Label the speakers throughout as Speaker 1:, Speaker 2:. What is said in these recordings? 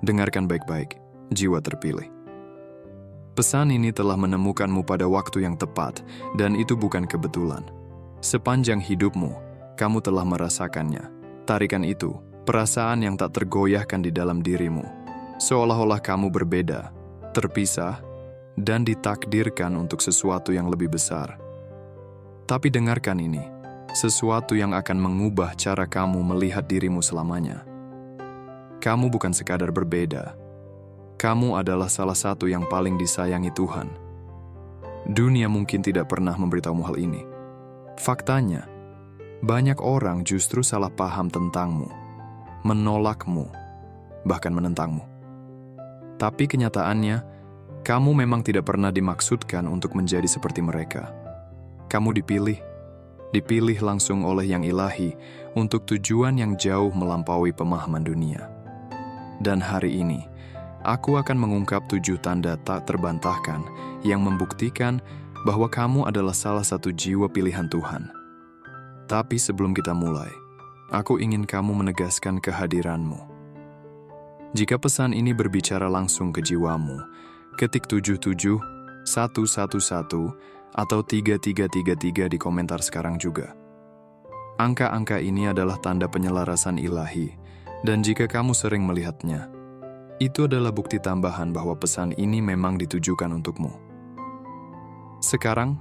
Speaker 1: Dengarkan baik-baik, jiwa terpilih. Pesan ini telah menemukanmu pada waktu yang tepat, dan itu bukan kebetulan. Sepanjang hidupmu, kamu telah merasakannya. Tarikan itu, perasaan yang tak tergoyahkan di dalam dirimu. Seolah-olah kamu berbeda, terpisah, dan ditakdirkan untuk sesuatu yang lebih besar. Tapi dengarkan ini, sesuatu yang akan mengubah cara kamu melihat dirimu selamanya. Kamu bukan sekadar berbeda. Kamu adalah salah satu yang paling disayangi Tuhan. Dunia mungkin tidak pernah memberitahumu hal ini. Faktanya, banyak orang justru salah paham tentangmu, menolakmu, bahkan menentangmu. Tapi kenyataannya, kamu memang tidak pernah dimaksudkan untuk menjadi seperti mereka. Kamu dipilih langsung oleh Yang Ilahi untuk tujuan yang jauh melampaui pemahaman dunia. Dan hari ini, aku akan mengungkap 7 tanda tak terbantahkan yang membuktikan bahwa kamu adalah salah satu jiwa pilihan Tuhan. Tapi sebelum kita mulai, aku ingin kamu menegaskan kehadiranmu. Jika pesan ini berbicara langsung ke jiwamu, ketik 77, 111, atau 3333 di komentar sekarang juga. Angka-angka ini adalah tanda penyelarasan ilahi, dan jika kamu sering melihatnya, itu adalah bukti tambahan bahwa pesan ini memang ditujukan untukmu. Sekarang,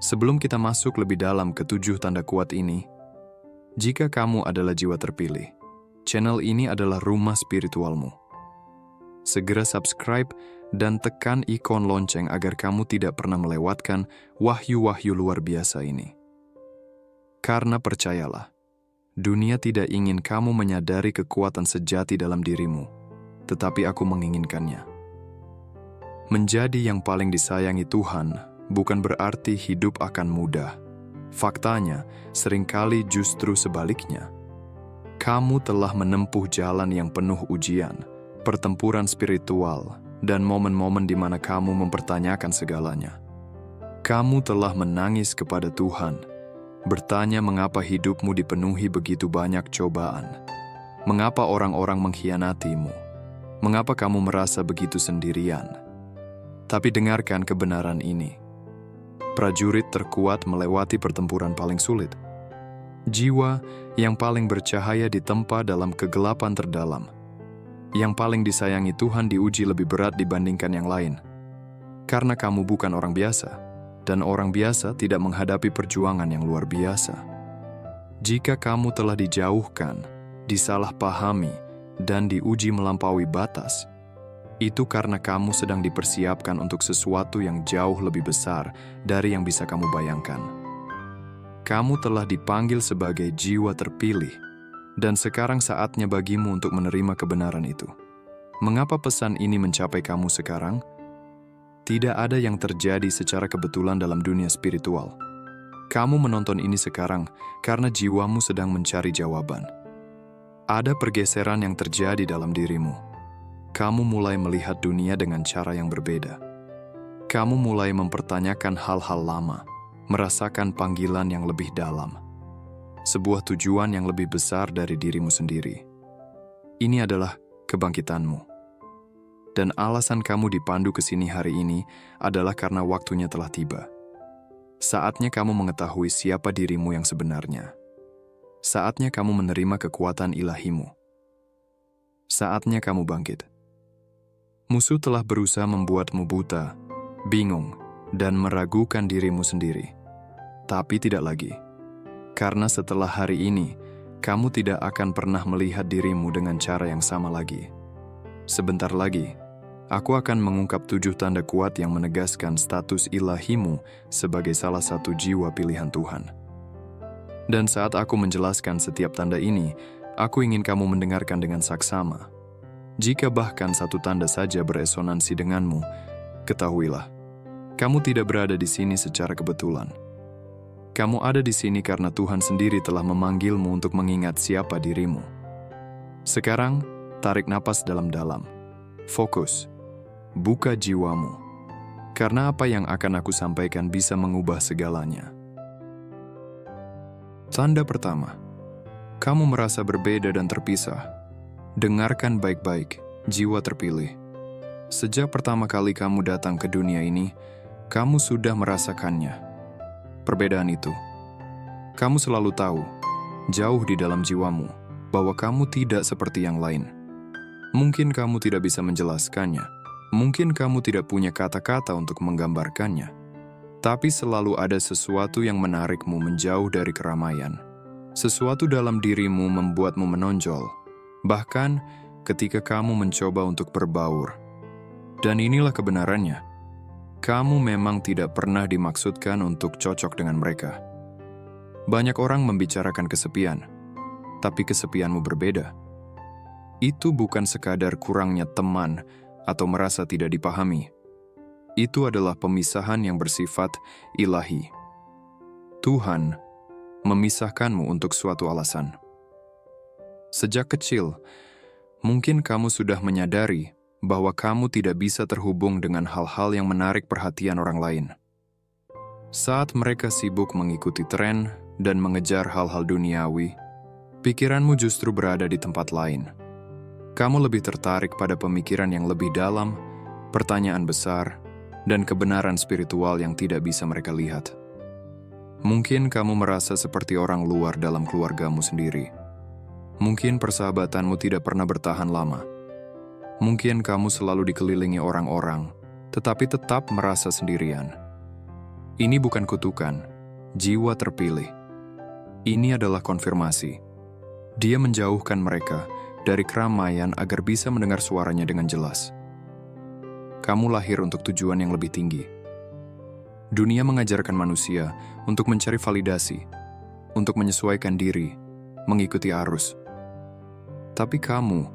Speaker 1: sebelum kita masuk lebih dalam ke 7 tanda kuat ini, jika kamu adalah jiwa terpilih, channel ini adalah rumah spiritualmu. Segera subscribe dan tekan ikon lonceng agar kamu tidak pernah melewatkan wahyu-wahyu luar biasa ini. Karena percayalah, dunia tidak ingin kamu menyadari kekuatan sejati dalam dirimu, tetapi aku menginginkannya. Menjadi yang paling disayangi Tuhan bukan berarti hidup akan mudah. Faktanya, seringkali justru sebaliknya. Kamu telah menempuh jalan yang penuh ujian, pertempuran spiritual, dan momen-momen di mana kamu mempertanyakan segalanya. Kamu telah menangis kepada Tuhan, bertanya mengapa hidupmu dipenuhi begitu banyak cobaan, mengapa orang-orang mengkhianatimu, mengapa kamu merasa begitu sendirian. Tapi dengarkan kebenaran ini. Prajurit terkuat melewati pertempuran paling sulit. Jiwa yang paling bercahaya ditempa dalam kegelapan terdalam. Yang paling disayangi Tuhan diuji lebih berat dibandingkan yang lain. Karena kamu bukan orang biasa, dan orang biasa tidak menghadapi perjuangan yang luar biasa. Jika kamu telah dijauhkan, disalahpahami, dan diuji melampaui batas, itu karena kamu sedang dipersiapkan untuk sesuatu yang jauh lebih besar dari yang bisa kamu bayangkan. Kamu telah dipanggil sebagai jiwa terpilih, dan sekarang saatnya bagimu untuk menerima kebenaran itu. Mengapa pesan ini mencapai kamu sekarang? Tidak ada yang terjadi secara kebetulan dalam dunia spiritual. Kamu menonton ini sekarang karena jiwamu sedang mencari jawaban. Ada pergeseran yang terjadi dalam dirimu. Kamu mulai melihat dunia dengan cara yang berbeda. Kamu mulai mempertanyakan hal-hal lama, merasakan panggilan yang lebih dalam, sebuah tujuan yang lebih besar dari dirimu sendiri. Ini adalah kebangkitanmu. Dan alasan kamu dipandu ke sini hari ini adalah karena waktunya telah tiba. Saatnya kamu mengetahui siapa dirimu yang sebenarnya. Saatnya kamu menerima kekuatan ilahimu. Saatnya kamu bangkit. Musuh telah berusaha membuatmu buta, bingung, dan meragukan dirimu sendiri. Tapi tidak lagi. Karena setelah hari ini, kamu tidak akan pernah melihat dirimu dengan cara yang sama lagi. Sebentar lagi, aku akan mengungkap 7 tanda kuat yang menegaskan status ilahimu sebagai salah satu jiwa pilihan Tuhan. Dan saat aku menjelaskan setiap tanda ini, aku ingin kamu mendengarkan dengan saksama. Jika bahkan satu tanda saja beresonansi denganmu, ketahuilah, kamu tidak berada di sini secara kebetulan. Kamu ada di sini karena Tuhan sendiri telah memanggilmu untuk mengingat siapa dirimu. Sekarang, tarik napas dalam-dalam. Fokus. Buka jiwamu. Karena apa yang akan aku sampaikan bisa mengubah segalanya. Tanda pertama. Kamu merasa berbeda dan terpisah. Dengarkan baik-baik. jiwa terpilih. Sejak pertama kali kamu datang ke dunia ini, kamu sudah merasakannya. Perbedaan itu, kamu selalu tahu, jauh di dalam jiwamu, bahwa kamu tidak seperti yang lain. Mungkin kamu tidak bisa menjelaskannya, mungkin kamu tidak punya kata-kata untuk menggambarkannya, tapi selalu ada sesuatu yang menarikmu menjauh dari keramaian. Sesuatu dalam dirimu membuatmu menonjol, bahkan ketika kamu mencoba untuk berbaur. Dan inilah kebenarannya. Kamu memang tidak pernah dimaksudkan untuk cocok dengan mereka. Banyak orang membicarakan kesepian, tapi kesepianmu berbeda. Itu bukan sekadar kurangnya teman atau merasa tidak dipahami. Itu adalah pemisahan yang bersifat ilahi. Tuhan memisahkanmu untuk suatu alasan. Sejak kecil, mungkin kamu sudah menyadari bahwa kamu tidak bisa terhubung dengan hal-hal yang menarik perhatian orang lain. Saat mereka sibuk mengikuti tren dan mengejar hal-hal duniawi, pikiranmu justru berada di tempat lain. Kamu lebih tertarik pada pemikiran yang lebih dalam, pertanyaan besar, dan kebenaran spiritual yang tidak bisa mereka lihat. Mungkin kamu merasa seperti orang luar dalam keluargamu sendiri. Mungkin persahabatanmu tidak pernah bertahan lama. Mungkin kamu selalu dikelilingi orang-orang, tetapi tetap merasa sendirian. Ini bukan kutukan, jiwa terpilih. Ini adalah konfirmasi. Dia menjauhkan mereka dari keramaian agar bisa mendengar suaranya dengan jelas. Kamu lahir untuk tujuan yang lebih tinggi. Dunia mengajarkan manusia untuk mencari validasi, untuk menyesuaikan diri, mengikuti arus. Tapi kamu,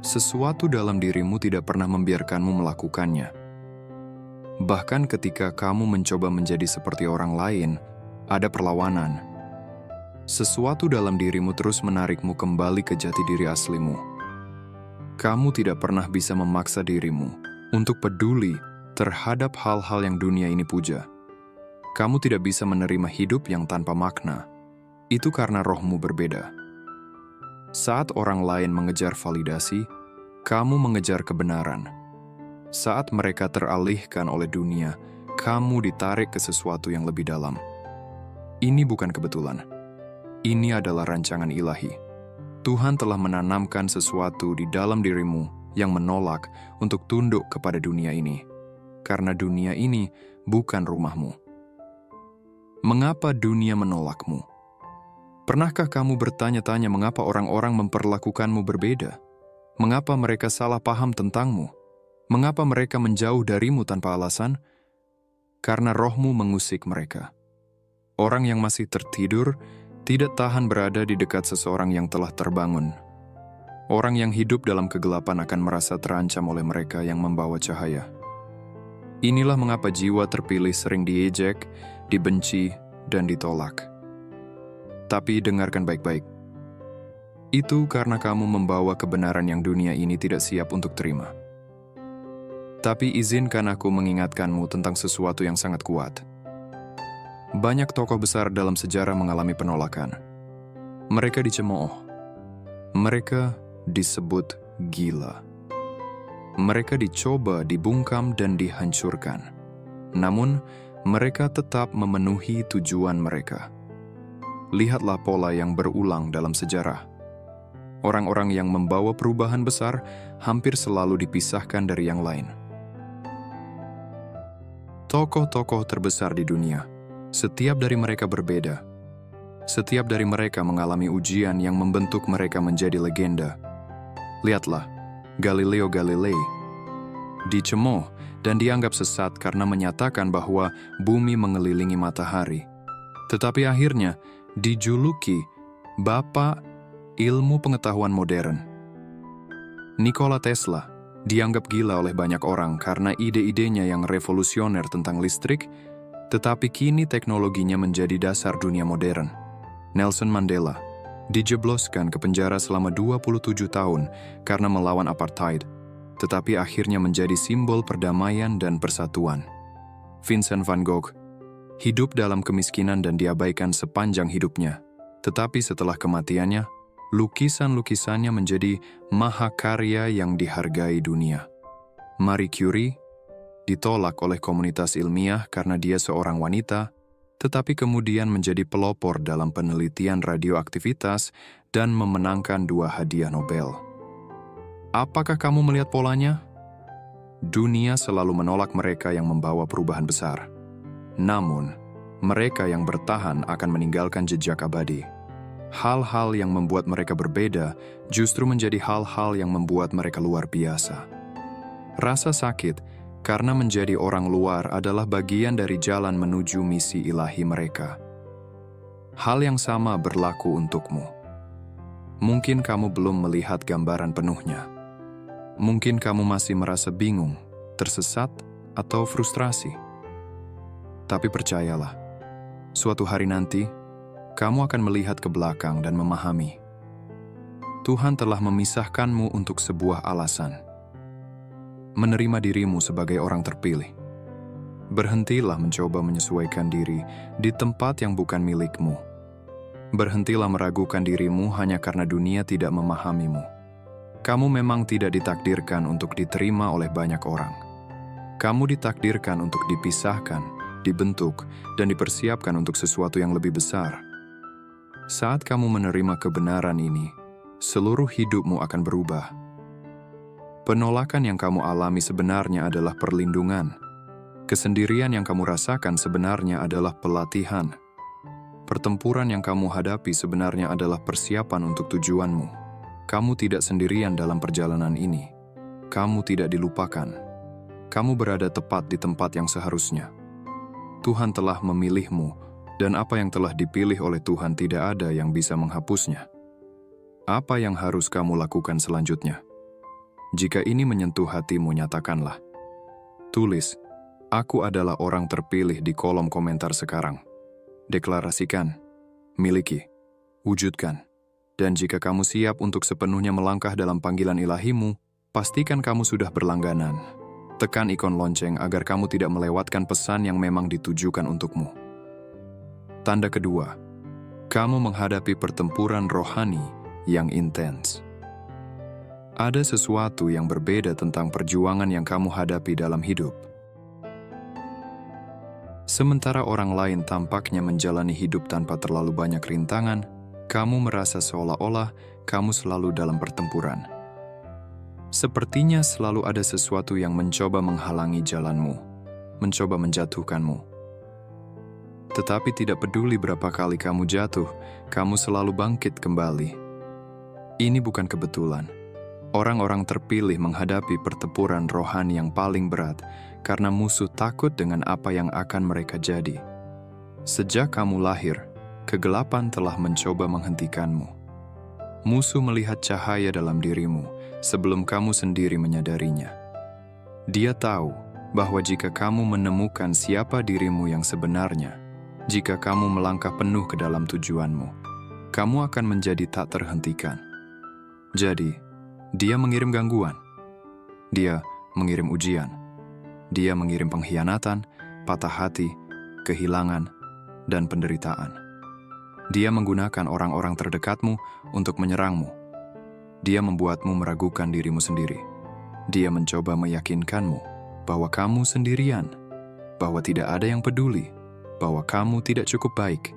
Speaker 1: sesuatu dalam dirimu tidak pernah membiarkanmu melakukannya. Bahkan ketika kamu mencoba menjadi seperti orang lain, ada perlawanan. Sesuatu dalam dirimu terus menarikmu kembali ke jati diri aslimu. Kamu tidak pernah bisa memaksa dirimu untuk peduli terhadap hal-hal yang dunia ini puja. Kamu tidak bisa menerima hidup yang tanpa makna. Itu karena rohmu berbeda. Saat orang lain mengejar validasi, kamu mengejar kebenaran. Saat mereka teralihkan oleh dunia, kamu ditarik ke sesuatu yang lebih dalam. Ini bukan kebetulan. Ini adalah rancangan ilahi. Tuhan telah menanamkan sesuatu di dalam dirimu yang menolak untuk tunduk kepada dunia ini. Karena dunia ini bukan rumahmu. Mengapa dunia menolakmu? Pernahkah kamu bertanya-tanya mengapa orang-orang memperlakukanmu berbeda? Mengapa mereka salah paham tentangmu? Mengapa mereka menjauh darimu tanpa alasan? Karena rohmu mengusik mereka. Orang yang masih tertidur tidak tahan berada di dekat seseorang yang telah terbangun. Orang yang hidup dalam kegelapan akan merasa terancam oleh mereka yang membawa cahaya. Inilah mengapa jiwa terpilih sering diejek, dibenci, dan ditolak. Tapi dengarkan baik-baik. Itu karena kamu membawa kebenaran yang dunia ini tidak siap untuk terima. Tapi izinkan aku mengingatkanmu tentang sesuatu yang sangat kuat. Banyak tokoh besar dalam sejarah mengalami penolakan. Mereka dicemooh. Mereka disebut gila. Mereka dicoba dibungkam dan dihancurkan. Namun, mereka tetap memenuhi tujuan mereka. Lihatlah pola yang berulang dalam sejarah. Orang-orang yang membawa perubahan besar hampir selalu dipisahkan dari yang lain. Tokoh-tokoh terbesar di dunia, setiap dari mereka berbeda. Setiap dari mereka mengalami ujian yang membentuk mereka menjadi legenda. Lihatlah, Galileo Galilei dicemooh dan dianggap sesat karena menyatakan bahwa bumi mengelilingi matahari. Tetapi akhirnya dijuluki Bapak Ilmu Pengetahuan Modern. Nikola Tesla dianggap gila oleh banyak orang karena ide-idenya yang revolusioner tentang listrik, tetapi kini teknologinya menjadi dasar dunia modern. Nelson Mandela dijebloskan ke penjara selama 27 tahun karena melawan apartheid, tetapi akhirnya menjadi simbol perdamaian dan persatuan. Vincent van Gogh hidup dalam kemiskinan dan diabaikan sepanjang hidupnya, tetapi setelah kematiannya, Lukisan-lukisannya menjadi mahakarya yang dihargai dunia. Marie Curie ditolak oleh komunitas ilmiah karena dia seorang wanita, tetapi kemudian menjadi pelopor dalam penelitian radioaktivitas dan memenangkan 2 hadiah Nobel. Apakah kamu melihat polanya? Dunia selalu menolak mereka yang membawa perubahan besar. Namun, mereka yang bertahan akan meninggalkan jejak abadi. Hal-hal yang membuat mereka berbeda justru menjadi hal-hal yang membuat mereka luar biasa. Rasa sakit karena menjadi orang luar adalah bagian dari jalan menuju misi ilahi mereka. Hal yang sama berlaku untukmu. Mungkin kamu belum melihat gambaran penuhnya. Mungkin kamu masih merasa bingung, tersesat, atau frustrasi. Tapi percayalah, suatu hari nanti, kamu akan melihat ke belakang dan memahami. Tuhan telah memisahkanmu untuk sebuah alasan. Menerima dirimu sebagai orang terpilih. Berhentilah mencoba menyesuaikan diri di tempat yang bukan milikmu. Berhentilah meragukan dirimu hanya karena dunia tidak memahamimu. Kamu memang tidak ditakdirkan untuk diterima oleh banyak orang. Kamu ditakdirkan untuk dipisahkan, dibentuk, dan dipersiapkan untuk sesuatu yang lebih besar. Saat kamu menerima kebenaran ini, seluruh hidupmu akan berubah. Penolakan yang kamu alami sebenarnya adalah perlindungan. Kesendirian yang kamu rasakan sebenarnya adalah pelatihan. Pertempuran yang kamu hadapi sebenarnya adalah persiapan untuk tujuanmu. Kamu tidak sendirian dalam perjalanan ini. Kamu tidak dilupakan. Kamu berada tepat di tempat yang seharusnya. Tuhan telah memilihmu, dan apa yang telah dipilih oleh Tuhan tidak ada yang bisa menghapusnya. Apa yang harus kamu lakukan selanjutnya? Jika ini menyentuh hatimu, nyatakanlah. Tulis, "Aku adalah orang terpilih" di kolom komentar sekarang. Deklarasikan, miliki, wujudkan. Dan jika kamu siap untuk sepenuhnya melangkah dalam panggilan ilahimu, pastikan kamu sudah berlangganan. Tekan ikon lonceng agar kamu tidak melewatkan pesan yang memang ditujukan untukmu. Tanda kedua, kamu menghadapi pertempuran rohani yang intens. Ada sesuatu yang berbeda tentang perjuangan yang kamu hadapi dalam hidup. Sementara orang lain tampaknya menjalani hidup tanpa terlalu banyak rintangan, kamu merasa seolah-olah kamu selalu dalam pertempuran. Sepertinya selalu ada sesuatu yang mencoba menghalangi jalanmu, mencoba menjatuhkanmu. Tetapi tidak peduli berapa kali kamu jatuh, kamu selalu bangkit kembali. Ini bukan kebetulan. Orang-orang terpilih menghadapi pertempuran rohani yang paling berat karena musuh takut dengan apa yang akan mereka jadi. Sejak kamu lahir, kegelapan telah mencoba menghentikanmu. Musuh melihat cahaya dalam dirimu sebelum kamu sendiri menyadarinya. Dia tahu bahwa jika kamu menemukan siapa dirimu yang sebenarnya, jika kamu melangkah penuh ke dalam tujuanmu, kamu akan menjadi tak terhentikan. Jadi, dia mengirim gangguan. Dia mengirim ujian. Dia mengirim pengkhianatan, patah hati, kehilangan, dan penderitaan. Dia menggunakan orang-orang terdekatmu untuk menyerangmu. Dia membuatmu meragukan dirimu sendiri. Dia mencoba meyakinkanmu bahwa kamu sendirian, bahwa tidak ada yang peduli, bahwa kamu tidak cukup baik.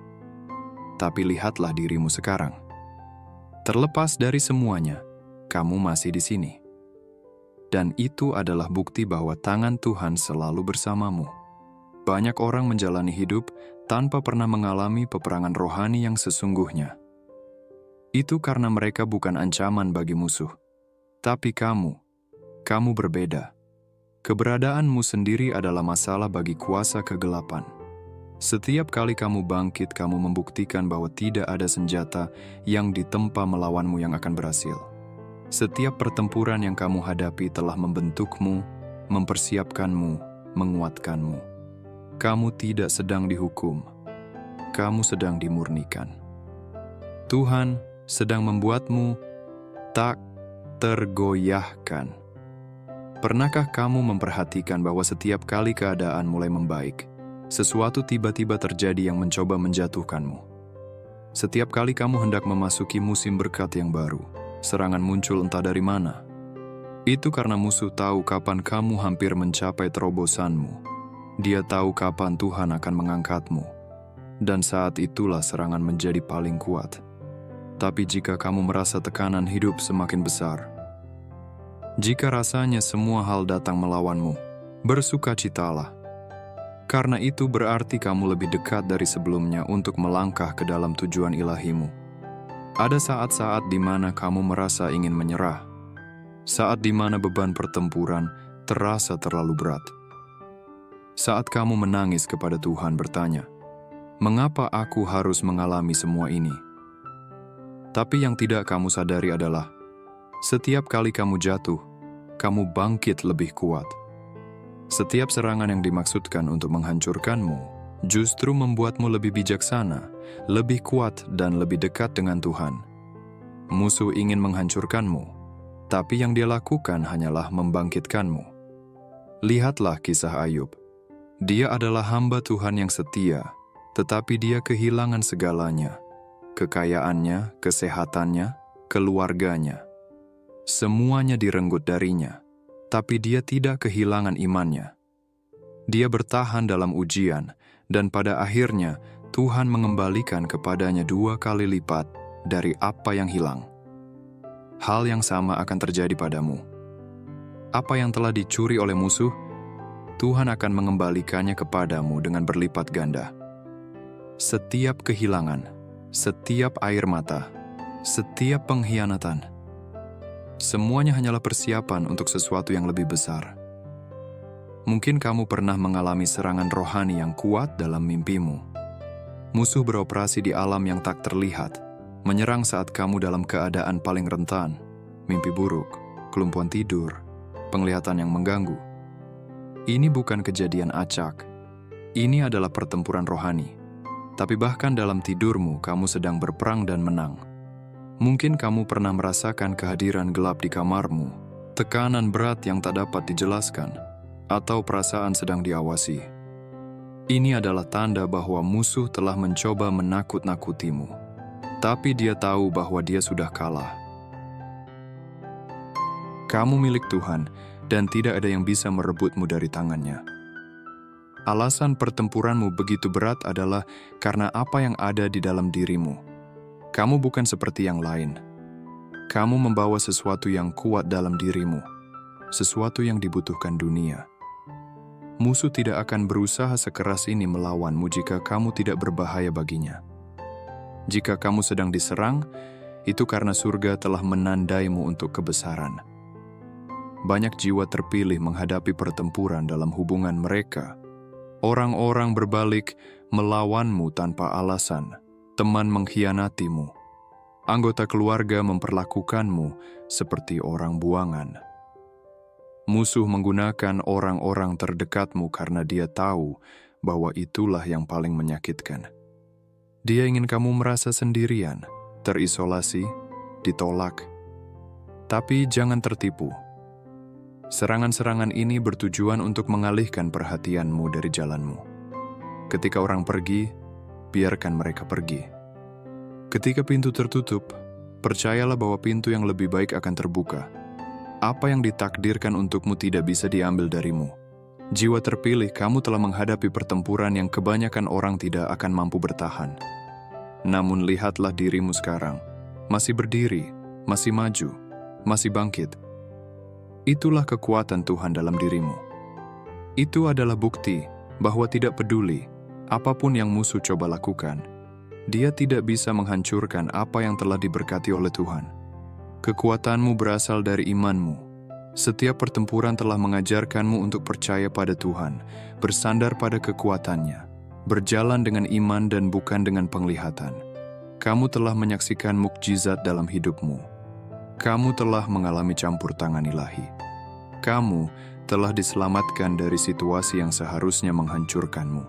Speaker 1: Tapi lihatlah dirimu sekarang. Terlepas dari semuanya, kamu masih di sini. Dan itu adalah bukti bahwa tangan Tuhan selalu bersamamu. Banyak orang menjalani hidup tanpa pernah mengalami peperangan rohani yang sesungguhnya. Itu karena mereka bukan ancaman bagi musuh. Tapi kamu berbeda. Keberadaanmu sendiri adalah masalah bagi kuasa kegelapan. Setiap kali kamu bangkit, kamu membuktikan bahwa tidak ada senjata yang ditempa melawanmu yang akan berhasil. Setiap pertempuran yang kamu hadapi telah membentukmu, mempersiapkanmu, menguatkanmu. Kamu tidak sedang dihukum, kamu sedang dimurnikan. Tuhan sedang membuatmu tak tergoyahkan. Pernahkah kamu memperhatikan bahwa setiap kali keadaan mulai membaik, sesuatu tiba-tiba terjadi yang mencoba menjatuhkanmu? Setiap kali kamu hendak memasuki musim berkat yang baru, serangan muncul entah dari mana. Itu karena musuh tahu kapan kamu hampir mencapai terobosanmu. Dia tahu kapan Tuhan akan mengangkatmu. Dan saat itulah serangan menjadi paling kuat. Tapi jika kamu merasa tekanan hidup semakin besar, jika rasanya semua hal datang melawanmu, bersukacitalah. Karena itu berarti kamu lebih dekat dari sebelumnya untuk melangkah ke dalam tujuan ilahimu. Ada saat-saat di mana kamu merasa ingin menyerah. Saat di mana beban pertempuran terasa terlalu berat. Saat kamu menangis kepada Tuhan bertanya, "Mengapa aku harus mengalami semua ini?" Tapi yang tidak kamu sadari adalah, setiap kali kamu jatuh, kamu bangkit lebih kuat. Setiap serangan yang dimaksudkan untuk menghancurkanmu, justru membuatmu lebih bijaksana, lebih kuat, dan lebih dekat dengan Tuhan. Musuh ingin menghancurkanmu, tapi yang dia lakukan hanyalah membangkitkanmu. Lihatlah kisah Ayub. Dia adalah hamba Tuhan yang setia, tetapi dia kehilangan segalanya. Kekayaannya, kesehatannya, keluarganya. Semuanya direnggut darinya, tapi dia tidak kehilangan imannya. Dia bertahan dalam ujian, dan pada akhirnya Tuhan mengembalikan kepadanya 2 kali lipat dari apa yang hilang. Hal yang sama akan terjadi padamu. Apa yang telah dicuri oleh musuh, Tuhan akan mengembalikannya kepadamu dengan berlipat ganda. Setiap kehilangan, setiap air mata, setiap pengkhianatan, semuanya hanyalah persiapan untuk sesuatu yang lebih besar. Mungkin kamu pernah mengalami serangan rohani yang kuat dalam mimpimu. Musuh beroperasi di alam yang tak terlihat, menyerang saat kamu dalam keadaan paling rentan, mimpi buruk, kelumpuhan tidur, penglihatan yang mengganggu. Ini bukan kejadian acak. Ini adalah pertempuran rohani. Tapi bahkan dalam tidurmu, kamu sedang berperang dan menang. Mungkin kamu pernah merasakan kehadiran gelap di kamarmu, tekanan berat yang tak dapat dijelaskan, atau perasaan sedang diawasi. Ini adalah tanda bahwa musuh telah mencoba menakut-nakutimu. Tapi dia tahu bahwa dia sudah kalah. Kamu milik Tuhan, dan tidak ada yang bisa merebutmu dari tangannya. Alasan pertempuranmu begitu berat adalah karena apa yang ada di dalam dirimu. Kamu bukan seperti yang lain. Kamu membawa sesuatu yang kuat dalam dirimu, sesuatu yang dibutuhkan dunia. Musuh tidak akan berusaha sekeras ini melawanmu jika kamu tidak berbahaya baginya. Jika kamu sedang diserang, itu karena surga telah menandaimu untuk kebesaran. Banyak jiwa terpilih menghadapi pertempuran dalam hubungan mereka. Orang-orang berbalik melawanmu tanpa alasan, teman mengkhianatimu, anggota keluarga memperlakukanmu seperti orang buangan. Musuh menggunakan orang-orang terdekatmu karena dia tahu bahwa itulah yang paling menyakitkan. Dia ingin kamu merasa sendirian, terisolasi, ditolak. Tapi jangan tertipu. Serangan-serangan ini bertujuan untuk mengalihkan perhatianmu dari jalanmu. Ketika orang pergi, biarkan mereka pergi. Ketika pintu tertutup, percayalah bahwa pintu yang lebih baik akan terbuka. Apa yang ditakdirkan untukmu tidak bisa diambil darimu. Jiwa terpilih, kamu telah menghadapi pertempuran yang kebanyakan orang tidak akan mampu bertahan. Namun lihatlah dirimu sekarang, masih berdiri, masih maju, masih bangkit. Itulah kekuatan Tuhan dalam dirimu. Itu adalah bukti bahwa tidak peduli apapun yang musuh coba lakukan, dia tidak bisa menghancurkan apa yang telah diberkati oleh Tuhan. Kekuatanmu berasal dari imanmu. Setiap pertempuran telah mengajarkanmu untuk percaya pada Tuhan, bersandar pada kekuatannya, berjalan dengan iman dan bukan dengan penglihatan. Kamu telah menyaksikan mukjizat dalam hidupmu. Kamu telah mengalami campur tangan ilahi. Kamu telah diselamatkan dari situasi yang seharusnya menghancurkanmu.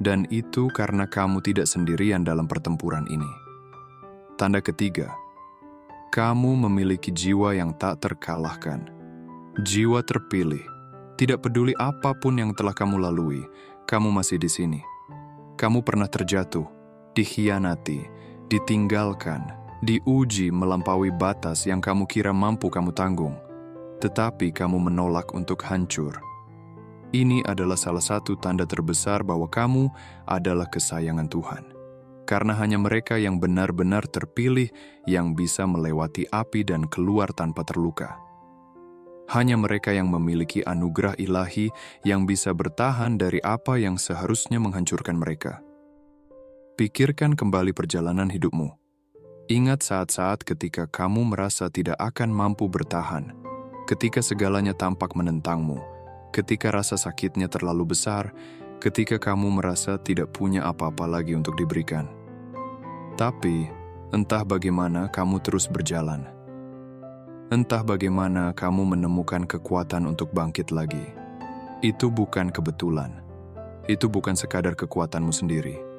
Speaker 1: Dan itu karena kamu tidak sendirian dalam pertempuran ini. Tanda ketiga, kamu memiliki jiwa yang tak terkalahkan. Jiwa terpilih. Tidak peduli apapun yang telah kamu lalui, kamu masih di sini. Kamu pernah terjatuh, dikhianati, ditinggalkan, diuji melampaui batas yang kamu kira mampu kamu tanggung, tetapi kamu menolak untuk hancur. Ini adalah salah satu tanda terbesar bahwa kamu adalah kesayangan Tuhan. Karena hanya mereka yang benar-benar terpilih yang bisa melewati api dan keluar tanpa terluka. Hanya mereka yang memiliki anugerah ilahi yang bisa bertahan dari apa yang seharusnya menghancurkan mereka. Pikirkan kembali perjalanan hidupmu. Ingat saat-saat ketika kamu merasa tidak akan mampu bertahan, ketika segalanya tampak menentangmu, ketika rasa sakitnya terlalu besar, ketika kamu merasa tidak punya apa-apa lagi untuk diberikan. Tapi, entah bagaimana kamu terus berjalan. Entah bagaimana kamu menemukan kekuatan untuk bangkit lagi. Itu bukan kebetulan. Itu bukan sekadar kekuatanmu sendiri.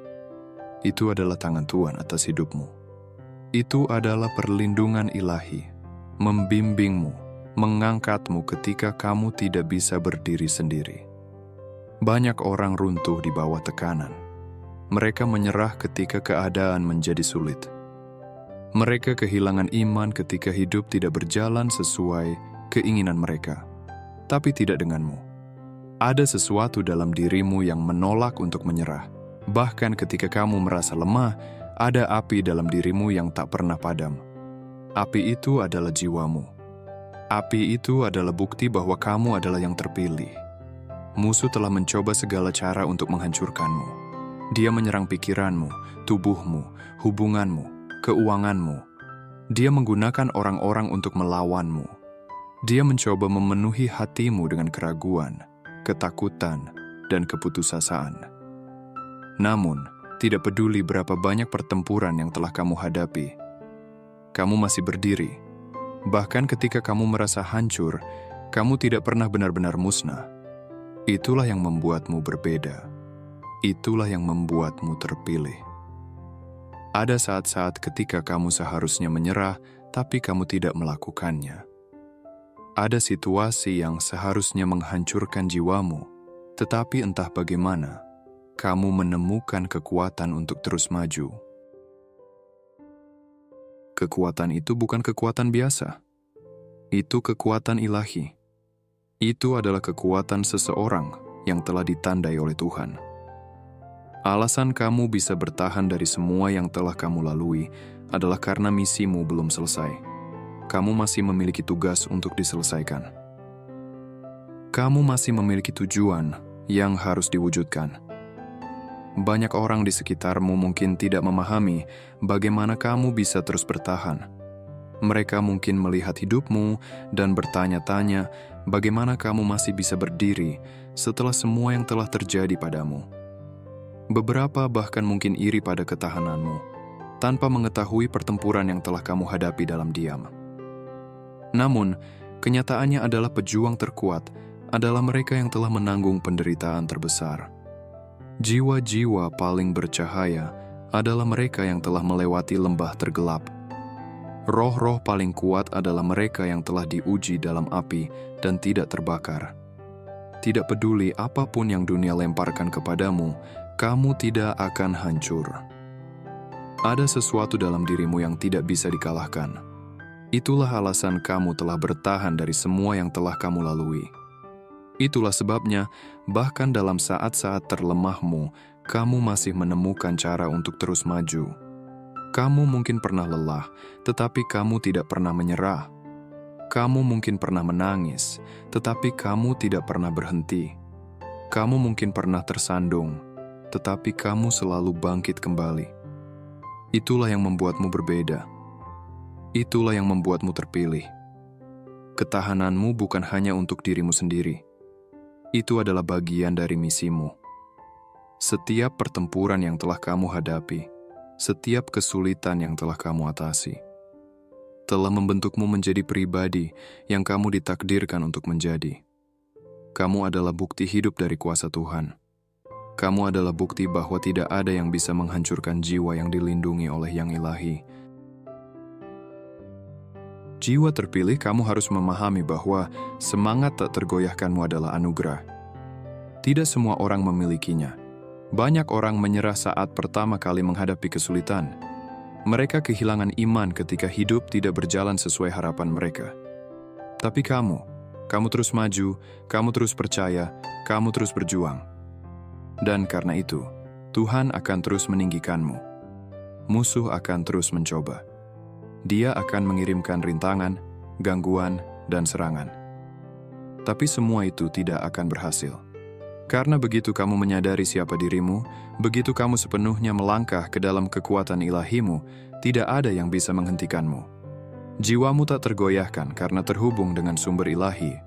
Speaker 1: Itu adalah tangan Tuhan atas hidupmu. Itu adalah perlindungan ilahi, membimbingmu, mengangkatmu ketika kamu tidak bisa berdiri sendiri. Banyak orang runtuh di bawah tekanan. Mereka menyerah ketika keadaan menjadi sulit. Mereka kehilangan iman ketika hidup tidak berjalan sesuai keinginan mereka. Tapi tidak denganmu. Ada sesuatu dalam dirimu yang menolak untuk menyerah. Bahkan ketika kamu merasa lemah, ada api dalam dirimu yang tak pernah padam. Api itu adalah jiwamu. Api itu adalah bukti bahwa kamu adalah yang terpilih. Musuh telah mencoba segala cara untuk menghancurkanmu. Dia menyerang pikiranmu, tubuhmu, hubunganmu, keuanganmu. Dia menggunakan orang-orang untuk melawanmu. Dia mencoba memenuhi hatimu dengan keraguan, ketakutan, dan keputusasaan. Namun, tidak peduli berapa banyak pertempuran yang telah kamu hadapi, kamu masih berdiri. Bahkan ketika kamu merasa hancur, kamu tidak pernah benar-benar musnah. Itulah yang membuatmu berbeda. Itulah yang membuatmu terpilih. Ada saat-saat ketika kamu seharusnya menyerah, tapi kamu tidak melakukannya. Ada situasi yang seharusnya menghancurkan jiwamu, tetapi entah bagaimana, kamu menemukan kekuatan untuk terus maju. Kekuatan itu bukan kekuatan biasa. Itu kekuatan ilahi. Itu adalah kekuatan seseorang yang telah ditandai oleh Tuhan. Alasan kamu bisa bertahan dari semua yang telah kamu lalui adalah karena misimu belum selesai. Kamu masih memiliki tugas untuk diselesaikan. Kamu masih memiliki tujuan yang harus diwujudkan. Banyak orang di sekitarmu mungkin tidak memahami bagaimana kamu bisa terus bertahan. Mereka mungkin melihat hidupmu dan bertanya-tanya bagaimana kamu masih bisa berdiri setelah semua yang telah terjadi padamu. Beberapa bahkan mungkin iri pada ketahananmu, tanpa mengetahui pertempuran yang telah kamu hadapi dalam diam. Namun, kenyataannya adalah pejuang terkuat adalah mereka yang telah menanggung penderitaan terbesar. Jiwa-jiwa paling bercahaya adalah mereka yang telah melewati lembah tergelap. Roh-roh paling kuat adalah mereka yang telah diuji dalam api dan tidak terbakar. Tidak peduli apapun yang dunia lemparkan kepadamu, kamu tidak akan hancur. Ada sesuatu dalam dirimu yang tidak bisa dikalahkan. Itulah alasan kamu telah bertahan dari semua yang telah kamu lalui. Itulah sebabnya, bahkan dalam saat-saat terlemahmu, kamu masih menemukan cara untuk terus maju. Kamu mungkin pernah lelah, tetapi kamu tidak pernah menyerah. Kamu mungkin pernah menangis, tetapi kamu tidak pernah berhenti. Kamu mungkin pernah tersandung, tetapi kamu selalu bangkit kembali. Itulah yang membuatmu berbeda. Itulah yang membuatmu terpilih. Ketahananmu bukan hanya untuk dirimu sendiri. Itu adalah bagian dari misimu. Setiap pertempuran yang telah kamu hadapi, setiap kesulitan yang telah kamu atasi, telah membentukmu menjadi pribadi yang kamu ditakdirkan untuk menjadi. Kamu adalah bukti hidup dari kuasa Tuhan. Kamu adalah bukti bahwa tidak ada yang bisa menghancurkan jiwa yang dilindungi oleh Yang Ilahi. Jiwa terpilih, kamu harus memahami bahwa semangat tak tergoyahkanmu adalah anugerah. Tidak semua orang memilikinya. Banyak orang menyerah saat pertama kali menghadapi kesulitan. Mereka kehilangan iman ketika hidup tidak berjalan sesuai harapan mereka. Tapi kamu terus maju, kamu terus percaya, kamu terus berjuang. Dan karena itu, Tuhan akan terus meninggikanmu. Musuh akan terus mencoba. Dia akan mengirimkan rintangan, gangguan, dan serangan. Tapi semua itu tidak akan berhasil. Karena begitu kamu menyadari siapa dirimu, begitu kamu sepenuhnya melangkah ke dalam kekuatan ilahimu, tidak ada yang bisa menghentikanmu. Jiwamu tak tergoyahkan karena terhubung dengan sumber ilahi.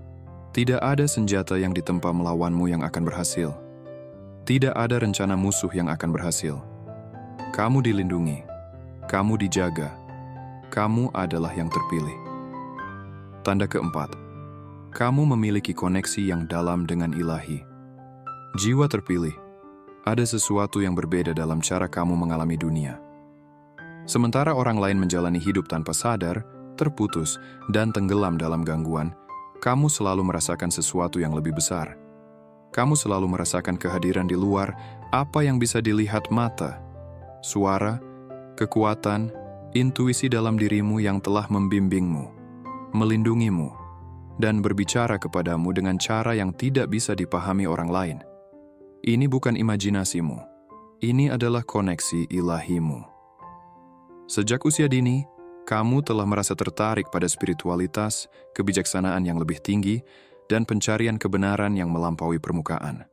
Speaker 1: Tidak ada senjata yang ditempa melawanmu yang akan berhasil. Tidak ada rencana musuh yang akan berhasil. Kamu dilindungi, kamu dijaga, kamu adalah yang terpilih. Tanda keempat, kamu memiliki koneksi yang dalam dengan ilahi. Jiwa terpilih, ada sesuatu yang berbeda dalam cara kamu mengalami dunia. Sementara orang lain menjalani hidup tanpa sadar, terputus, dan tenggelam dalam gangguan, kamu selalu merasakan sesuatu yang lebih besar. Kamu selalu merasakan kehadiran di luar apa yang bisa dilihat mata, suara, kekuatan, intuisi dalam dirimu yang telah membimbingmu, melindungimu, dan berbicara kepadamu dengan cara yang tidak bisa dipahami orang lain. Ini bukan imajinasimu, ini adalah koneksi ilahimu. Sejak usia dini, kamu telah merasa tertarik pada spiritualitas, kebijaksanaan yang lebih tinggi, dan pencarian kebenaran yang melampaui permukaan.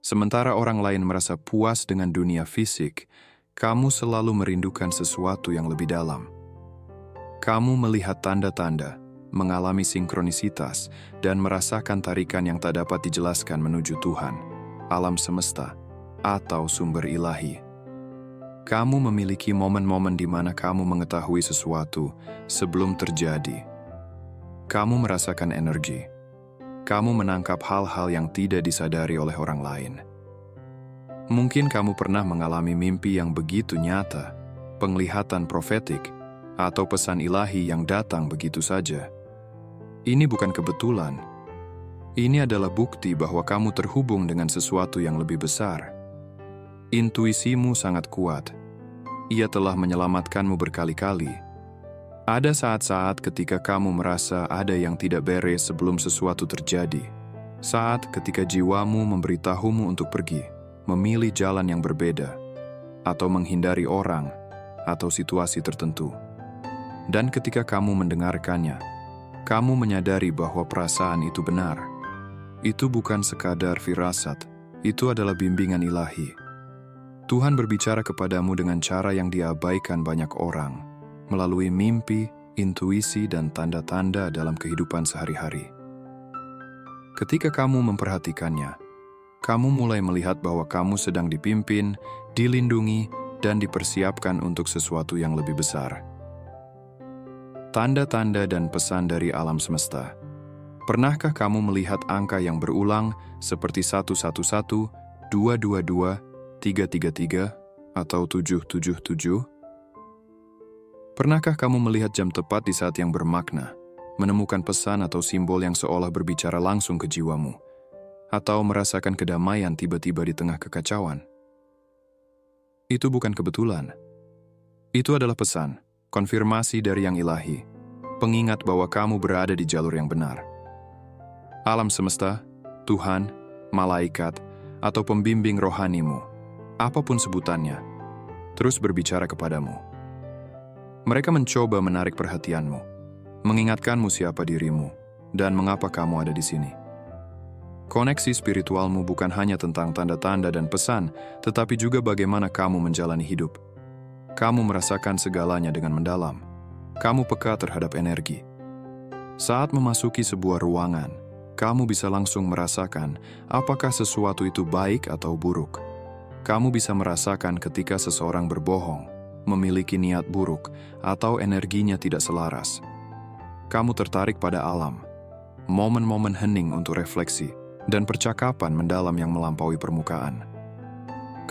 Speaker 1: Sementara orang lain merasa puas dengan dunia fisik, kamu selalu merindukan sesuatu yang lebih dalam. Kamu melihat tanda-tanda, mengalami sinkronisitas, dan merasakan tarikan yang tak dapat dijelaskan menuju Tuhan, alam semesta, atau sumber ilahi. Kamu memiliki momen-momen di mana kamu mengetahui sesuatu sebelum terjadi. Kamu merasakan energi. Kamu menangkap hal-hal yang tidak disadari oleh orang lain. Mungkin kamu pernah mengalami mimpi yang begitu nyata, penglihatan profetik, atau pesan ilahi yang datang begitu saja. Ini bukan kebetulan. Ini adalah bukti bahwa kamu terhubung dengan sesuatu yang lebih besar. Intuisimu sangat kuat. Ia telah menyelamatkanmu berkali-kali. Ada saat-saat ketika kamu merasa ada yang tidak beres sebelum sesuatu terjadi. Saat ketika jiwamu memberitahumu untuk pergi, memilih jalan yang berbeda, atau menghindari orang atau situasi tertentu. Dan ketika kamu mendengarkannya, kamu menyadari bahwa perasaan itu benar. Itu bukan sekadar firasat, itu adalah bimbingan ilahi. Tuhan berbicara kepadamu dengan cara yang diabaikan banyak orang, melalui mimpi, intuisi, dan tanda-tanda dalam kehidupan sehari-hari. Ketika kamu memperhatikannya, kamu mulai melihat bahwa kamu sedang dipimpin, dilindungi, dan dipersiapkan untuk sesuatu yang lebih besar. Tanda-tanda dan pesan dari alam semesta. Pernahkah kamu melihat angka yang berulang seperti 111, 222, 333, atau 777? Pernahkah kamu melihat jam tepat di saat yang bermakna, menemukan pesan atau simbol yang seolah berbicara langsung ke jiwamu, atau merasakan kedamaian tiba-tiba di tengah kekacauan? Itu bukan kebetulan. Itu adalah pesan, konfirmasi dari yang ilahi, pengingat bahwa kamu berada di jalur yang benar. Alam semesta, Tuhan, malaikat, atau pembimbing rohanimu, apapun sebutannya, terus berbicara kepadamu. Mereka mencoba menarik perhatianmu, mengingatkanmu siapa dirimu, dan mengapa kamu ada di sini. Koneksi spiritualmu bukan hanya tentang tanda-tanda dan pesan, tetapi juga bagaimana kamu menjalani hidup. Kamu merasakan segalanya dengan mendalam. Kamu peka terhadap energi. Saat memasuki sebuah ruangan, kamu bisa langsung merasakan apakah sesuatu itu baik atau buruk. Kamu bisa merasakan ketika seseorang berbohong, memiliki niat buruk, atau energinya tidak selaras. Kamu tertarik pada alam, momen-momen hening untuk refleksi, dan percakapan mendalam yang melampaui permukaan.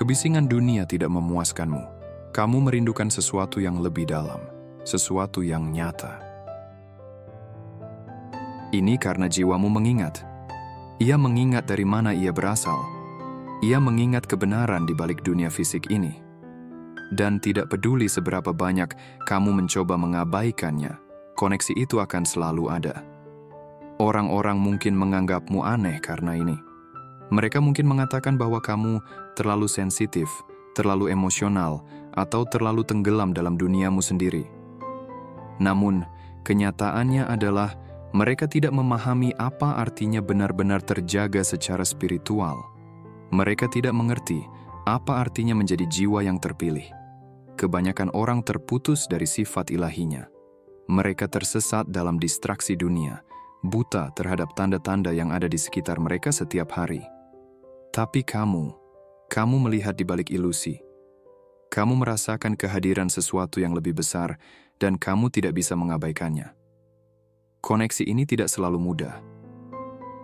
Speaker 1: Kebisingan dunia tidak memuaskanmu. Kamu merindukan sesuatu yang lebih dalam, sesuatu yang nyata. Ini karena jiwamu mengingat. Ia mengingat dari mana ia berasal. Ia mengingat kebenaran di balik dunia fisik ini. dan tidak peduli seberapa banyak kamu mencoba mengabaikannya, koneksi itu akan selalu ada. Orang-orang mungkin menganggapmu aneh karena ini. Mereka mungkin mengatakan bahwa kamu terlalu sensitif, terlalu emosional, atau terlalu tenggelam dalam duniamu sendiri. Namun, kenyataannya adalah mereka tidak memahami apa artinya benar-benar terjaga secara spiritual. Mereka tidak mengerti apa artinya menjadi jiwa yang terpilih. Kebanyakan orang terputus dari sifat ilahinya. Mereka tersesat dalam distraksi dunia, buta terhadap tanda-tanda yang ada di sekitar mereka setiap hari. Tapi kamu melihat di balik ilusi. Kamu merasakan kehadiran sesuatu yang lebih besar dan kamu tidak bisa mengabaikannya. Koneksi ini tidak selalu mudah.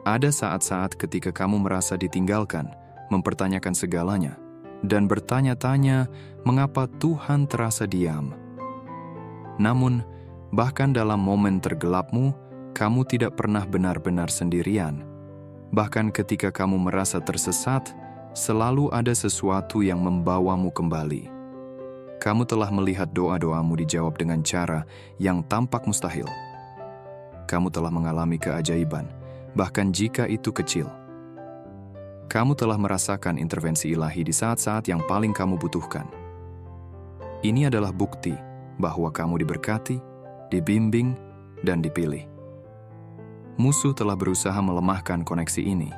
Speaker 1: Ada saat-saat ketika kamu merasa ditinggalkan, mempertanyakan segalanya, dan bertanya-tanya mengapa Tuhan terasa diam. Namun, bahkan dalam momen tergelapmu, kamu tidak pernah benar-benar sendirian. Bahkan ketika kamu merasa tersesat, selalu ada sesuatu yang membawamu kembali. Kamu telah melihat doa-doamu dijawab dengan cara yang tampak mustahil. Kamu telah mengalami keajaiban, bahkan jika itu kecil. Kamu telah merasakan intervensi ilahi di saat-saat yang paling kamu butuhkan. Ini adalah bukti bahwa kamu diberkati, dibimbing, dan dipilih. Musuh telah berusaha melemahkan koneksi ini.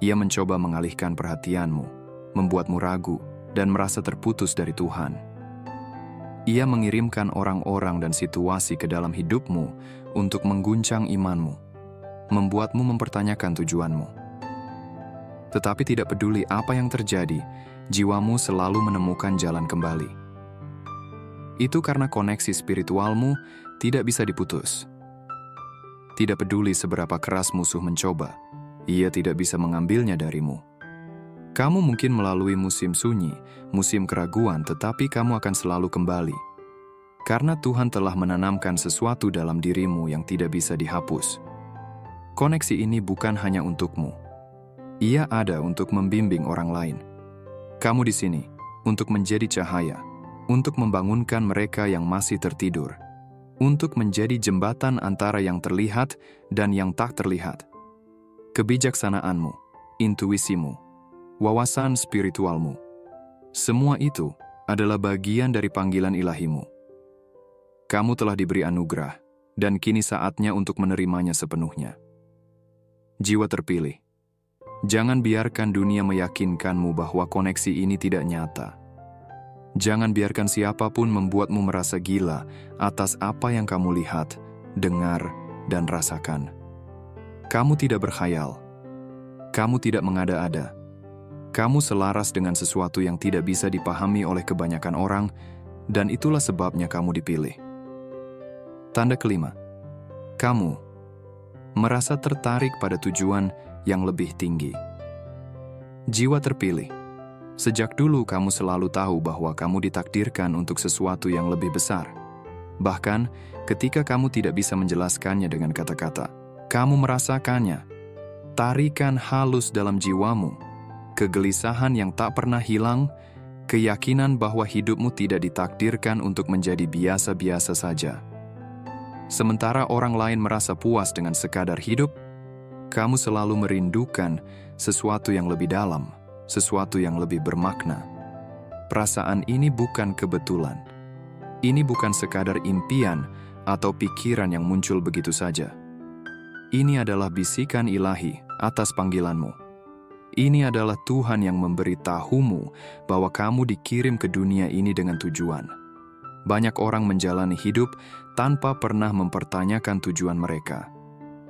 Speaker 1: Ia mencoba mengalihkan perhatianmu, membuatmu ragu, dan merasa terputus dari Tuhan. Ia mengirimkan orang-orang dan situasi ke dalam hidupmu untuk mengguncang imanmu, membuatmu mempertanyakan tujuanmu. Tetapi tidak peduli apa yang terjadi, jiwamu selalu menemukan jalan kembali. Itu karena koneksi spiritualmu tidak bisa diputus. Tidak peduli seberapa keras musuh mencoba, ia tidak bisa mengambilnya darimu. Kamu mungkin melalui musim sunyi, musim keraguan, tetapi kamu akan selalu kembali. Karena Tuhan telah menanamkan sesuatu dalam dirimu yang tidak bisa dihapus. Koneksi ini bukan hanya untukmu. Ia ada untuk membimbing orang lain. Kamu di sini untuk menjadi cahaya, untuk membangunkan mereka yang masih tertidur, untuk menjadi jembatan antara yang terlihat dan yang tak terlihat. Kebijaksanaanmu, intuisimu, wawasan spiritualmu, semua itu adalah bagian dari panggilan ilahimu. Kamu telah diberi anugerah, dan kini saatnya untuk menerimanya sepenuhnya. Jiwa terpilih, jangan biarkan dunia meyakinkanmu bahwa koneksi ini tidak nyata. Jangan biarkan siapapun membuatmu merasa gila atas apa yang kamu lihat, dengar, dan rasakan. Kamu tidak berkhayal. Kamu tidak mengada-ada. Kamu selaras dengan sesuatu yang tidak bisa dipahami oleh kebanyakan orang, dan itulah sebabnya kamu dipilih. Tanda kelima, kamu merasa tertarik pada tujuan yang lebih tinggi. Jiwa terpilih, sejak dulu kamu selalu tahu bahwa kamu ditakdirkan untuk sesuatu yang lebih besar. Bahkan ketika kamu tidak bisa menjelaskannya dengan kata-kata, kamu merasakannya, tarikan halus dalam jiwamu, kegelisahan yang tak pernah hilang, keyakinan bahwa hidupmu tidak ditakdirkan untuk menjadi biasa-biasa saja. Sementara orang lain merasa puas dengan sekadar hidup, kamu selalu merindukan sesuatu yang lebih dalam, sesuatu yang lebih bermakna. Perasaan ini bukan kebetulan. Ini bukan sekadar impian atau pikiran yang muncul begitu saja. Ini adalah bisikan ilahi atas panggilanmu. Ini adalah Tuhan yang memberitahumu bahwa kamu dikirim ke dunia ini dengan tujuan. Banyak orang menjalani hidup tanpa pernah mempertanyakan tujuan mereka.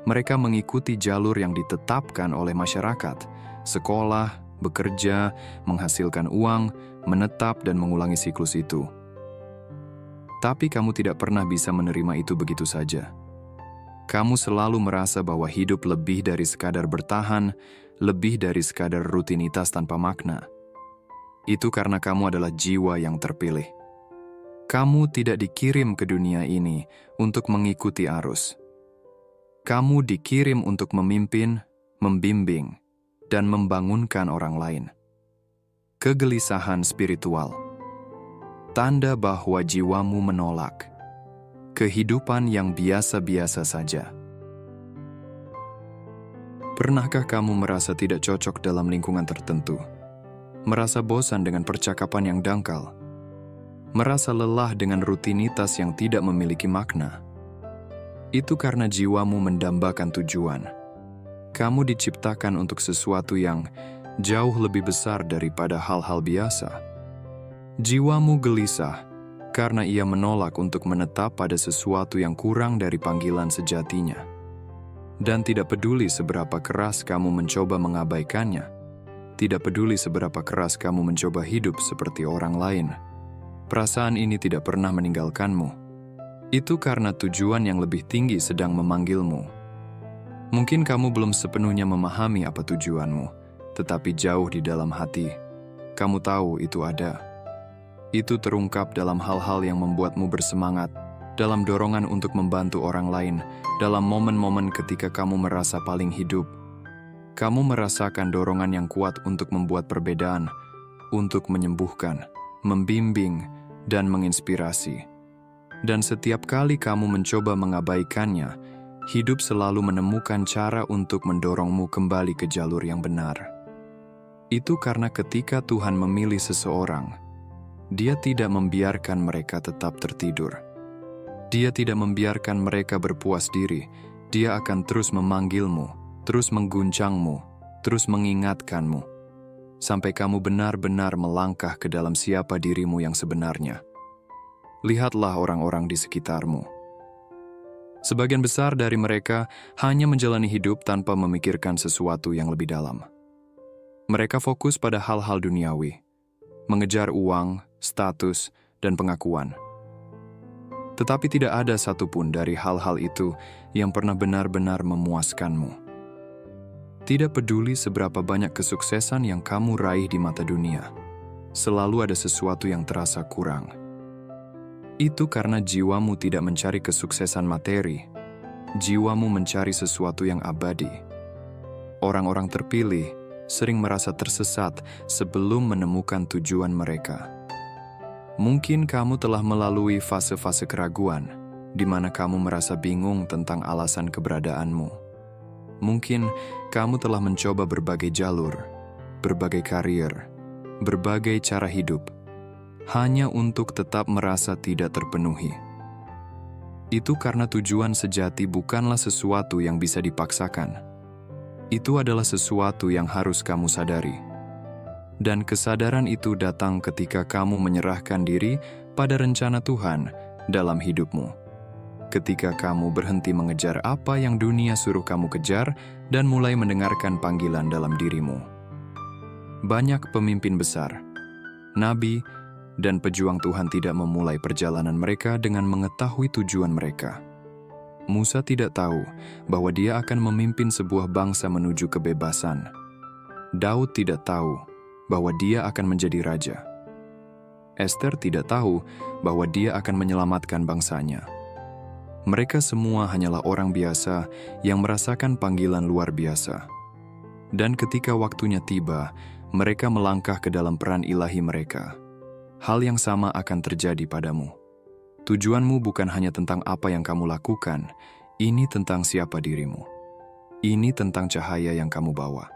Speaker 1: Mereka mengikuti jalur yang ditetapkan oleh masyarakat, sekolah, bekerja, menghasilkan uang, menetap dan mengulangi siklus itu. Tapi kamu tidak pernah bisa menerima itu begitu saja. Kamu selalu merasa bahwa hidup lebih dari sekadar bertahan, lebih dari sekadar rutinitas tanpa makna. Itu karena kamu adalah jiwa yang terpilih. Kamu tidak dikirim ke dunia ini untuk mengikuti arus. Kamu dikirim untuk memimpin, membimbing, dan membangunkan orang lain. Kegelisahan spiritual. tanda bahwa jiwamu menolak kehidupan yang biasa-biasa saja. Pernahkah kamu merasa tidak cocok dalam lingkungan tertentu? Merasa bosan dengan percakapan yang dangkal? Merasa lelah dengan rutinitas yang tidak memiliki makna? Itu karena jiwamu mendambakan tujuan. Kamu diciptakan untuk sesuatu yang jauh lebih besar daripada hal-hal biasa. Jiwamu gelisah karena ia menolak untuk menetap pada sesuatu yang kurang dari panggilan sejatinya. Dan tidak peduli seberapa keras kamu mencoba mengabaikannya, tidak peduli seberapa keras kamu mencoba hidup seperti orang lain, perasaan ini tidak pernah meninggalkanmu. Itu karena tujuan yang lebih tinggi sedang memanggilmu. Mungkin kamu belum sepenuhnya memahami apa tujuanmu, tetapi jauh di dalam hati, kamu tahu itu ada. Itu terungkap dalam hal-hal yang membuatmu bersemangat, dalam dorongan untuk membantu orang lain, dalam momen-momen ketika kamu merasa paling hidup. Kamu merasakan dorongan yang kuat untuk membuat perbedaan, untuk menyembuhkan, membimbing, dan menginspirasi. Dan setiap kali kamu mencoba mengabaikannya, hidup selalu menemukan cara untuk mendorongmu kembali ke jalur yang benar. Itu karena ketika Tuhan memilih seseorang, Dia tidak membiarkan mereka tetap tertidur. Dia tidak membiarkan mereka berpuas diri. Dia akan terus memanggilmu, terus mengguncangmu, terus mengingatkanmu, sampai kamu benar-benar melangkah ke dalam siapa dirimu yang sebenarnya. Lihatlah orang-orang di sekitarmu. Sebagian besar dari mereka hanya menjalani hidup tanpa memikirkan sesuatu yang lebih dalam. Mereka fokus pada hal-hal duniawi, mengejar uang, status, dan pengakuan. Tetapi tidak ada satupun dari hal-hal itu yang pernah benar-benar memuaskanmu. Tidak peduli seberapa banyak kesuksesan yang kamu raih di mata dunia, selalu ada sesuatu yang terasa kurang. Itu karena jiwamu tidak mencari kesuksesan materi, jiwamu mencari sesuatu yang abadi. Orang-orang terpilih sering merasa tersesat sebelum menemukan tujuan mereka. Mungkin kamu telah melalui fase-fase keraguan, di mana kamu merasa bingung tentang alasan keberadaanmu. Mungkin kamu telah mencoba berbagai jalur, berbagai karir, berbagai cara hidup, hanya untuk tetap merasa tidak terpenuhi. Itu karena tujuan sejati bukanlah sesuatu yang bisa dipaksakan. Itu adalah sesuatu yang harus kamu sadari. Dan kesadaran itu datang ketika kamu menyerahkan diri pada rencana Tuhan dalam hidupmu. Ketika kamu berhenti mengejar apa yang dunia suruh kamu kejar dan mulai mendengarkan panggilan dalam dirimu. Banyak pemimpin besar, nabi, dan pejuang Tuhan tidak memulai perjalanan mereka dengan mengetahui tujuan mereka. Musa tidak tahu bahwa dia akan memimpin sebuah bangsa menuju kebebasan. Daud tidak tahu bahwa dia akan menjadi raja. Esther tidak tahu bahwa dia akan menyelamatkan bangsanya. Mereka semua hanyalah orang biasa yang merasakan panggilan luar biasa. Dan ketika waktunya tiba, mereka melangkah ke dalam peran ilahi mereka. Hal yang sama akan terjadi padamu. Tujuanmu bukan hanya tentang apa yang kamu lakukan, ini tentang siapa dirimu. Ini tentang cahaya yang kamu bawa,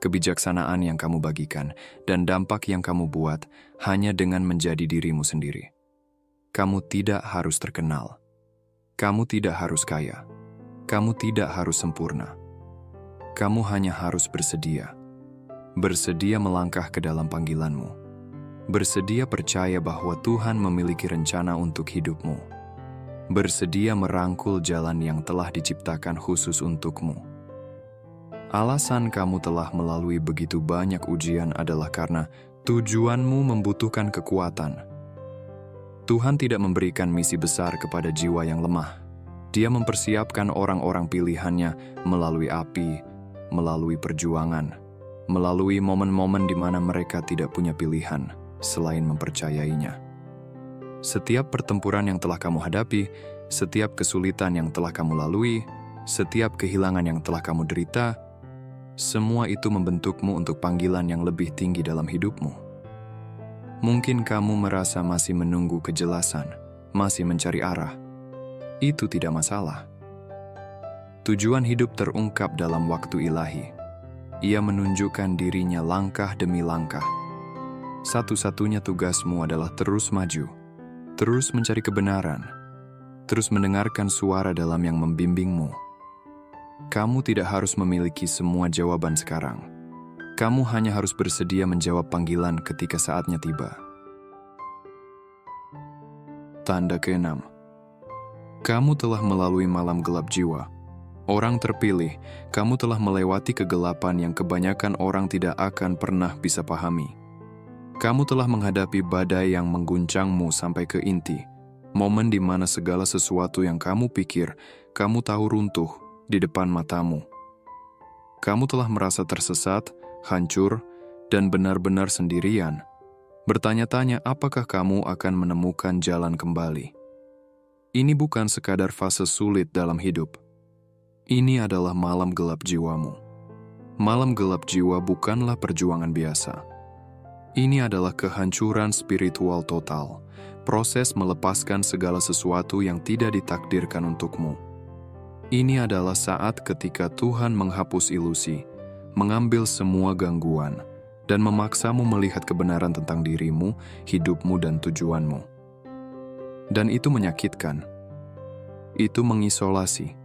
Speaker 1: kebijaksanaan yang kamu bagikan, dan dampak yang kamu buat hanya dengan menjadi dirimu sendiri. Kamu tidak harus terkenal. Kamu tidak harus kaya. Kamu tidak harus sempurna. Kamu hanya harus bersedia. Bersedia melangkah ke dalam panggilanmu. Bersedia percaya bahwa Tuhan memiliki rencana untuk hidupmu. Bersedia merangkul jalan yang telah diciptakan khusus untukmu. Alasan kamu telah melalui begitu banyak ujian adalah karena tujuanmu membutuhkan kekuatan. Tuhan tidak memberikan misi besar kepada jiwa yang lemah. Dia mempersiapkan orang-orang pilihannya melalui api, melalui perjuangan, melalui momen-momen di mana mereka tidak punya pilihan selain mempercayainya. Setiap pertempuran yang telah kamu hadapi, setiap kesulitan yang telah kamu lalui, setiap kehilangan yang telah kamu derita, semua itu membentukmu untuk panggilan yang lebih tinggi dalam hidupmu. Mungkin kamu merasa masih menunggu kejelasan, masih mencari arah. Itu tidak masalah. Tujuan hidup terungkap dalam waktu ilahi. Ia menunjukkan dirinya langkah demi langkah. Satu-satunya tugasmu adalah terus maju, terus mencari kebenaran, terus mendengarkan suara dalam yang membimbingmu. Kamu tidak harus memiliki semua jawaban sekarang. Kamu hanya harus bersedia menjawab panggilan ketika saatnya tiba. Tanda ke-6. Kamu telah melalui malam gelap jiwa. Orang terpilih, kamu telah melewati kegelapan yang kebanyakan orang tidak akan pernah bisa pahami. Kamu telah menghadapi badai yang mengguncangmu sampai ke inti, momen di mana segala sesuatu yang kamu pikir, kamu tahu runtuh di depan matamu. Kamu telah merasa tersesat, hancur, dan benar-benar sendirian, bertanya-tanya apakah kamu akan menemukan jalan kembali. Ini bukan sekadar fase sulit dalam hidup. Ini adalah malam gelap jiwamu. Malam gelap jiwa bukanlah perjuangan biasa. Ini adalah kehancuran spiritual total, proses melepaskan segala sesuatu yang tidak ditakdirkan untukmu. Ini adalah saat ketika Tuhan menghapus ilusi, mengambil semua gangguan, dan memaksamu melihat kebenaran tentang dirimu, hidupmu, dan tujuanmu. Dan itu menyakitkan. Itu mengisolasi.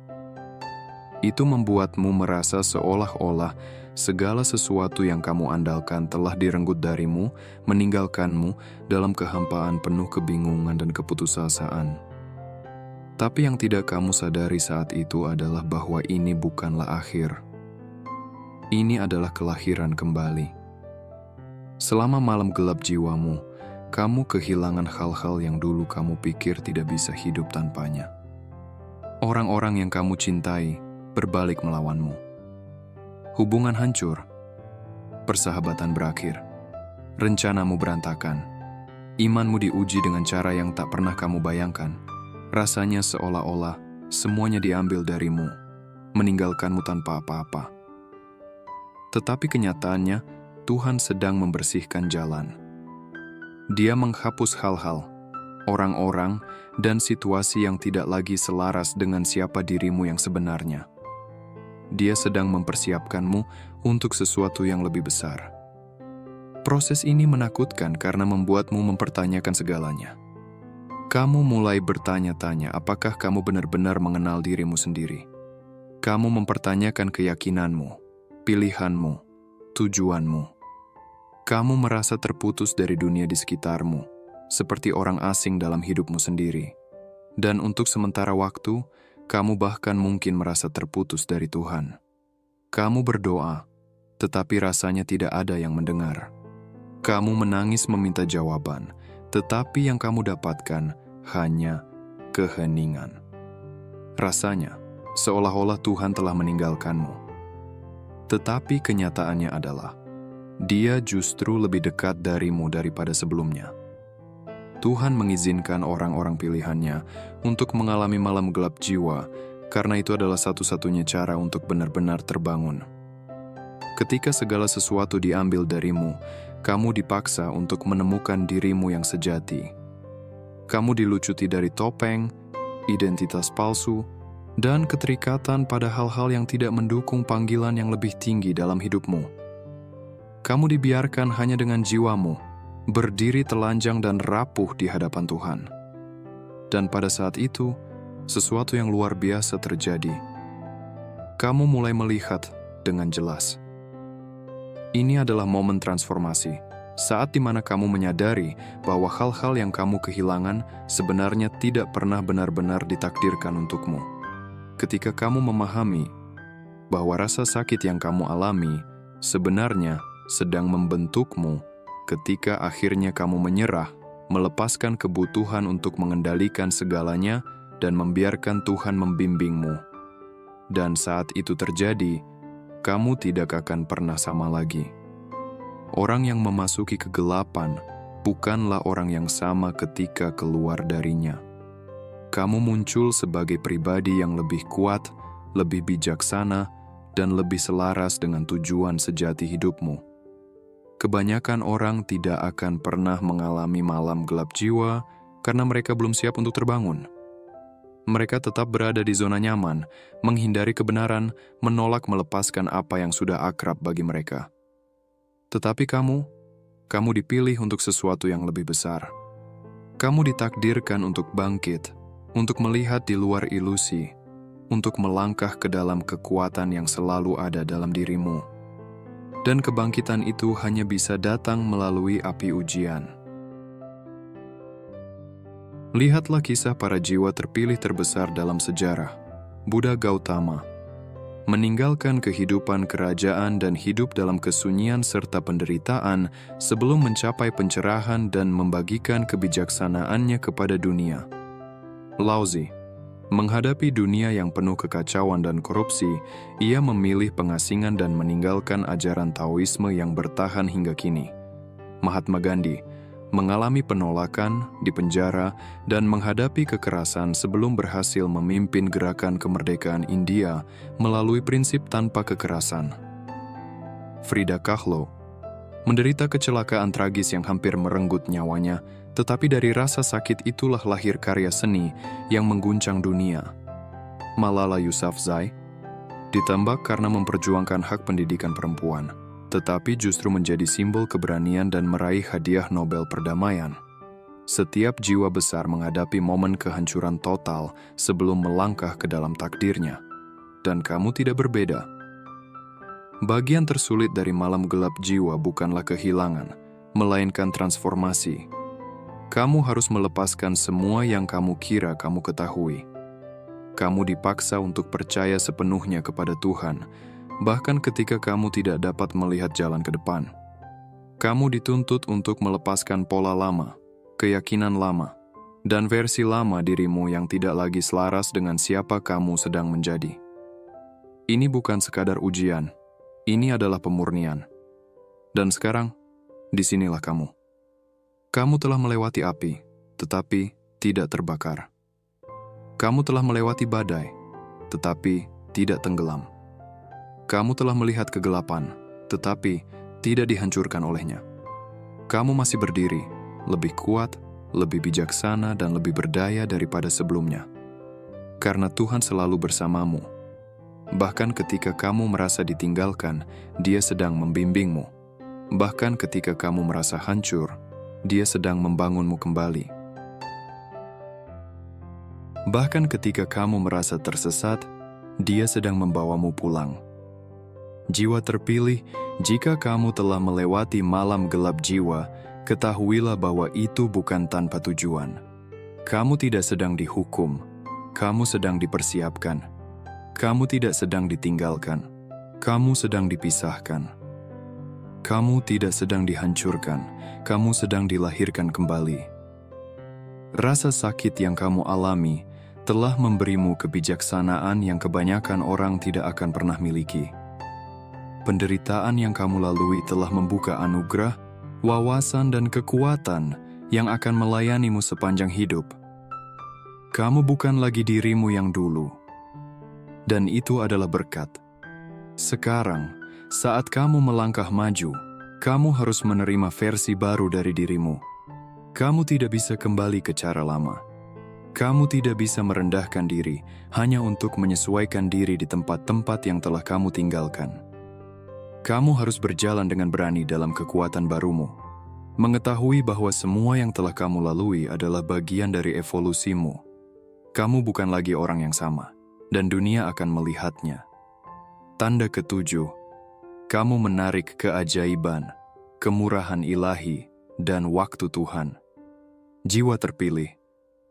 Speaker 1: Itu membuatmu merasa seolah-olah segala sesuatu yang kamu andalkan telah direnggut darimu, meninggalkanmu dalam kehampaan penuh kebingungan dan keputusasaan. Tapi yang tidak kamu sadari saat itu adalah bahwa ini bukanlah akhir. Ini adalah kelahiran kembali. Selama malam gelap jiwamu, kamu kehilangan hal-hal yang dulu kamu pikir tidak bisa hidup tanpanya. Orang-orang yang kamu cintai berbalik melawanmu. Hubungan hancur, persahabatan berakhir, rencanamu berantakan, imanmu diuji dengan cara yang tak pernah kamu bayangkan. Rasanya seolah-olah semuanya diambil darimu, meninggalkanmu tanpa apa-apa. Tetapi kenyataannya, Tuhan sedang membersihkan jalan. Dia menghapus hal-hal, orang-orang, dan situasi yang tidak lagi selaras dengan siapa dirimu yang sebenarnya. Dia sedang mempersiapkanmu untuk sesuatu yang lebih besar. Proses ini menakutkan karena membuatmu mempertanyakan segalanya. Kamu mulai bertanya-tanya apakah kamu benar-benar mengenal dirimu sendiri. Kamu mempertanyakan keyakinanmu, pilihanmu, tujuanmu. Kamu merasa terputus dari dunia di sekitarmu, seperti orang asing dalam hidupmu sendiri. Dan untuk sementara waktu, kamu bahkan mungkin merasa terputus dari Tuhan. Kamu berdoa, tetapi rasanya tidak ada yang mendengar. Kamu menangis meminta jawaban, tetapi yang kamu dapatkan hanya keheningan. Rasanya, seolah-olah Tuhan telah meninggalkanmu. Tetapi kenyataannya adalah, Dia justru lebih dekat darimu daripada sebelumnya. Tuhan mengizinkan orang-orang pilihannya untuk mengalami malam gelap jiwa, karena itu adalah satu-satunya cara untuk benar-benar terbangun. Ketika segala sesuatu diambil darimu, kamu dipaksa untuk menemukan dirimu yang sejati. Kamu dilucuti dari topeng, identitas palsu, dan keterikatan pada hal-hal yang tidak mendukung panggilan yang lebih tinggi dalam hidupmu. Kamu dibiarkan hanya dengan jiwamu, berdiri telanjang dan rapuh di hadapan Tuhan. Dan pada saat itu, sesuatu yang luar biasa terjadi. Kamu mulai melihat dengan jelas. Ini adalah momen transformasi, saat di mana kamu menyadari bahwa hal-hal yang kamu kehilangan sebenarnya tidak pernah benar-benar ditakdirkan untukmu. Ketika kamu memahami bahwa rasa sakit yang kamu alami sebenarnya sedang membentukmu, ketika akhirnya kamu menyerah, melepaskan kebutuhan untuk mengendalikan segalanya dan membiarkan Tuhan membimbingmu. Dan saat itu terjadi, kamu tidak akan pernah sama lagi. Orang yang memasuki kegelapan bukanlah orang yang sama ketika keluar darinya. Kamu muncul sebagai pribadi yang lebih kuat, lebih bijaksana, dan lebih selaras dengan tujuan sejati hidupmu. kebanyakan orang tidak akan pernah mengalami malam gelap jiwa karena mereka belum siap untuk terbangun. Mereka tetap berada di zona nyaman, menghindari kebenaran, menolak melepaskan apa yang sudah akrab bagi mereka. Tetapi kamu dipilih untuk sesuatu yang lebih besar. Kamu ditakdirkan untuk bangkit, untuk melihat di luar ilusi, untuk melangkah ke dalam kekuatan yang selalu ada dalam dirimu. Dan kebangkitan itu hanya bisa datang melalui api ujian. Lihatlah kisah para jiwa terpilih terbesar dalam sejarah. Buddha Gautama meninggalkan kehidupan kerajaan dan hidup dalam kesunyian serta penderitaan sebelum mencapai pencerahan dan membagikan kebijaksanaannya kepada dunia. Lao Tzu menghadapi dunia yang penuh kekacauan dan korupsi, ia memilih pengasingan dan meninggalkan ajaran Taoisme yang bertahan hingga kini. Mahatma Gandhi mengalami penolakan, dipenjara, dan menghadapi kekerasan sebelum berhasil memimpin gerakan kemerdekaan India melalui prinsip tanpa kekerasan. Frida Kahlo menderita kecelakaan tragis yang hampir merenggut nyawanya, tetapi dari rasa sakit itulah lahir karya seni yang mengguncang dunia. Malala Yousafzai ditembak karena memperjuangkan hak pendidikan perempuan, tetapi justru menjadi simbol keberanian dan meraih hadiah Nobel Perdamaian. Setiap jiwa besar menghadapi momen kehancuran total sebelum melangkah ke dalam takdirnya. Dan kamu tidak berbeda. Bagian tersulit dari malam gelap jiwa bukanlah kehilangan, melainkan transformasi. Kamu harus melepaskan semua yang kamu kira kamu ketahui. Kamu dipaksa untuk percaya sepenuhnya kepada Tuhan, bahkan ketika kamu tidak dapat melihat jalan ke depan. Kamu dituntut untuk melepaskan pola lama, keyakinan lama, dan versi lama dirimu yang tidak lagi selaras dengan siapa kamu sedang menjadi. Ini bukan sekadar ujian, ini adalah pemurnian. Dan sekarang, disinilah kamu. Kamu telah melewati api, tetapi tidak terbakar. Kamu telah melewati badai, tetapi tidak tenggelam. Kamu telah melihat kegelapan, tetapi tidak dihancurkan olehnya. Kamu masih berdiri, lebih kuat, lebih bijaksana, dan lebih berdaya daripada sebelumnya. Karena Tuhan selalu bersamamu. Bahkan ketika kamu merasa ditinggalkan, Dia sedang membimbingmu. Bahkan ketika kamu merasa hancur, Dia sedang membangunmu kembali. Bahkan ketika kamu merasa tersesat, Dia sedang membawamu pulang. Jiwa terpilih, jika kamu telah melewati malam gelap jiwa, ketahuilah bahwa itu bukan tanpa tujuan. Kamu tidak sedang dihukum, kamu sedang dipersiapkan. Kamu tidak sedang ditinggalkan, kamu sedang dipisahkan. Kamu tidak sedang dihancurkan, kamu sedang dilahirkan kembali. Rasa sakit yang kamu alami telah memberimu kebijaksanaan yang kebanyakan orang tidak akan pernah miliki. Penderitaan yang kamu lalui telah membuka anugerah, wawasan, dan kekuatan yang akan melayanimu sepanjang hidup. Kamu bukan lagi dirimu yang dulu, dan itu adalah berkat. Sekarang, saat kamu melangkah maju, kamu harus menerima versi baru dari dirimu. Kamu tidak bisa kembali ke cara lama. Kamu tidak bisa merendahkan diri hanya untuk menyesuaikan diri di tempat-tempat yang telah kamu tinggalkan. Kamu harus berjalan dengan berani dalam kekuatan barumu, mengetahui bahwa semua yang telah kamu lalui adalah bagian dari evolusimu. Kamu bukan lagi orang yang sama, dan dunia akan melihatnya. Tanda ketujuh, kamu menarik keajaiban, kemurahan ilahi, dan waktu Tuhan. Jiwa terpilih,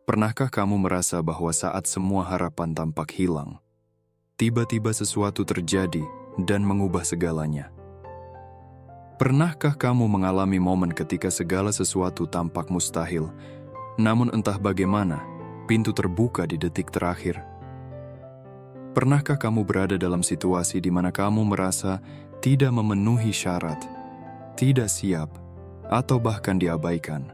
Speaker 1: pernahkah kamu merasa bahwa saat semua harapan tampak hilang, tiba-tiba sesuatu terjadi dan mengubah segalanya? Pernahkah kamu mengalami momen ketika segala sesuatu tampak mustahil, namun entah bagaimana, pintu terbuka di detik terakhir? Pernahkah kamu berada dalam situasi di mana kamu merasa tidak memenuhi syarat, tidak siap, atau bahkan diabaikan?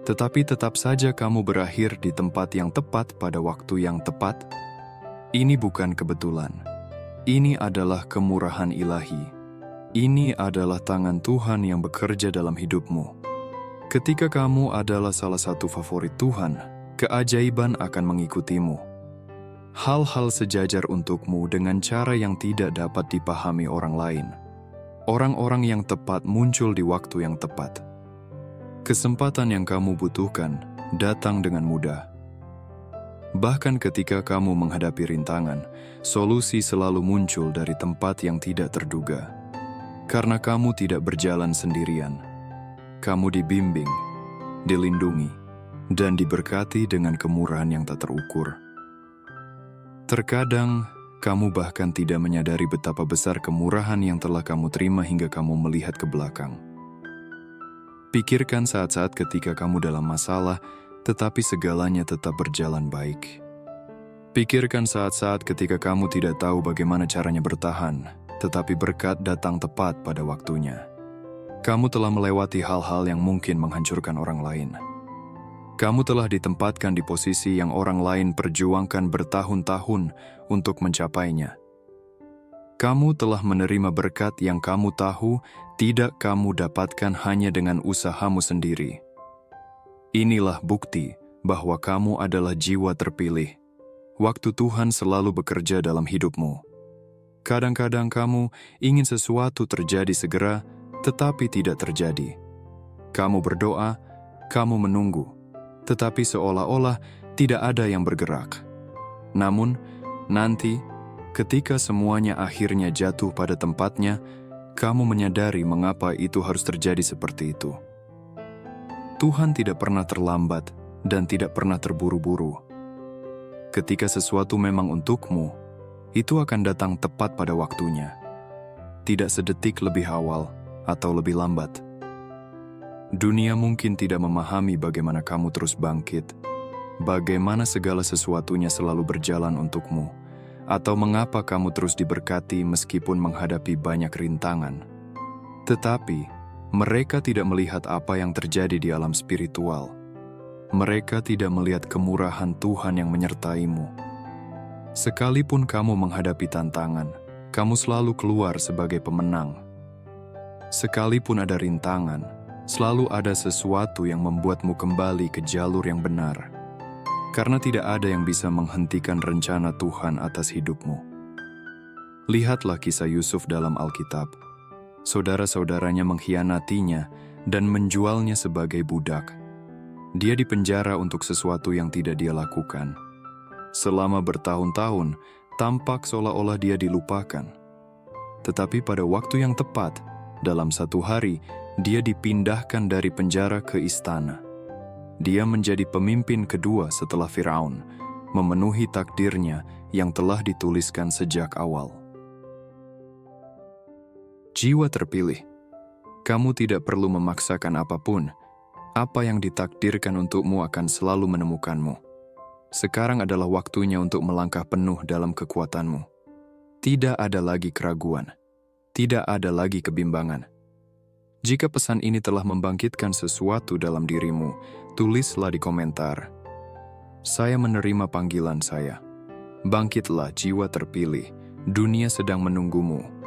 Speaker 1: Tetapi tetap saja kamu berakhir di tempat yang tepat pada waktu yang tepat? Ini bukan kebetulan. Ini adalah kemurahan ilahi. Ini adalah tangan Tuhan yang bekerja dalam hidupmu. Ketika kamu adalah salah satu favorit Tuhan, keajaiban akan mengikutimu. Hal-hal sejajar untukmu dengan cara yang tidak dapat dipahami orang lain. Orang-orang yang tepat muncul di waktu yang tepat. Kesempatan yang kamu butuhkan datang dengan mudah. Bahkan ketika kamu menghadapi rintangan, solusi selalu muncul dari tempat yang tidak terduga. Karena kamu tidak berjalan sendirian. Kamu dibimbing, dilindungi, dan diberkati dengan kemurahan yang tak terukur. Terkadang, kamu bahkan tidak menyadari betapa besar kemurahan yang telah kamu terima hingga kamu melihat ke belakang. Pikirkan saat-saat ketika kamu dalam masalah, tetapi segalanya tetap berjalan baik. Pikirkan saat-saat ketika kamu tidak tahu bagaimana caranya bertahan, tetapi berkat datang tepat pada waktunya. Kamu telah melewati hal-hal yang mungkin menghancurkan orang lain. Kamu telah ditempatkan di posisi yang orang lain perjuangkan bertahun-tahun untuk mencapainya. Kamu telah menerima berkat yang kamu tahu tidak kamu dapatkan hanya dengan usahamu sendiri. Inilah bukti bahwa kamu adalah jiwa terpilih. Waktu Tuhan selalu bekerja dalam hidupmu. Kadang-kadang kamu ingin sesuatu terjadi segera, tetapi tidak terjadi. Kamu berdoa, kamu menunggu, tetapi seolah-olah tidak ada yang bergerak. Namun, nanti, ketika semuanya akhirnya jatuh pada tempatnya, kamu menyadari mengapa itu harus terjadi seperti itu. Tuhan tidak pernah terlambat dan tidak pernah terburu-buru. Ketika sesuatu memang untukmu, itu akan datang tepat pada waktunya. Tidak sedetik lebih awal atau lebih lambat. Dunia mungkin tidak memahami bagaimana kamu terus bangkit, bagaimana segala sesuatunya selalu berjalan untukmu, atau mengapa kamu terus diberkati meskipun menghadapi banyak rintangan. Tetapi, mereka tidak melihat apa yang terjadi di alam spiritual. Mereka tidak melihat kemurahan Tuhan yang menyertaimu. Sekalipun kamu menghadapi tantangan, kamu selalu keluar sebagai pemenang. Sekalipun ada rintangan, selalu ada sesuatu yang membuatmu kembali ke jalur yang benar. Karena tidak ada yang bisa menghentikan rencana Tuhan atas hidupmu. Lihatlah kisah Yusuf dalam Alkitab. Saudara-saudaranya mengkhianatinya dan menjualnya sebagai budak. Dia dipenjara untuk sesuatu yang tidak dia lakukan. Selama bertahun-tahun, tampak seolah-olah dia dilupakan. Tetapi pada waktu yang tepat, dalam satu hari, dia dipindahkan dari penjara ke istana. Dia menjadi pemimpin kedua setelah Firaun, memenuhi takdirnya yang telah dituliskan sejak awal. Jiwa terpilih. Kamu tidak perlu memaksakan apapun. Apa yang ditakdirkan untukmu akan selalu menemukanmu. Sekarang adalah waktunya untuk melangkah penuh dalam kekuatanmu. Tidak ada lagi keraguan. Tidak ada lagi kebimbangan. Jika pesan ini telah membangkitkan sesuatu dalam dirimu, tulislah di komentar. Saya menerima panggilan saya. Bangkitlah jiwa terpilih. Dunia sedang menunggumu.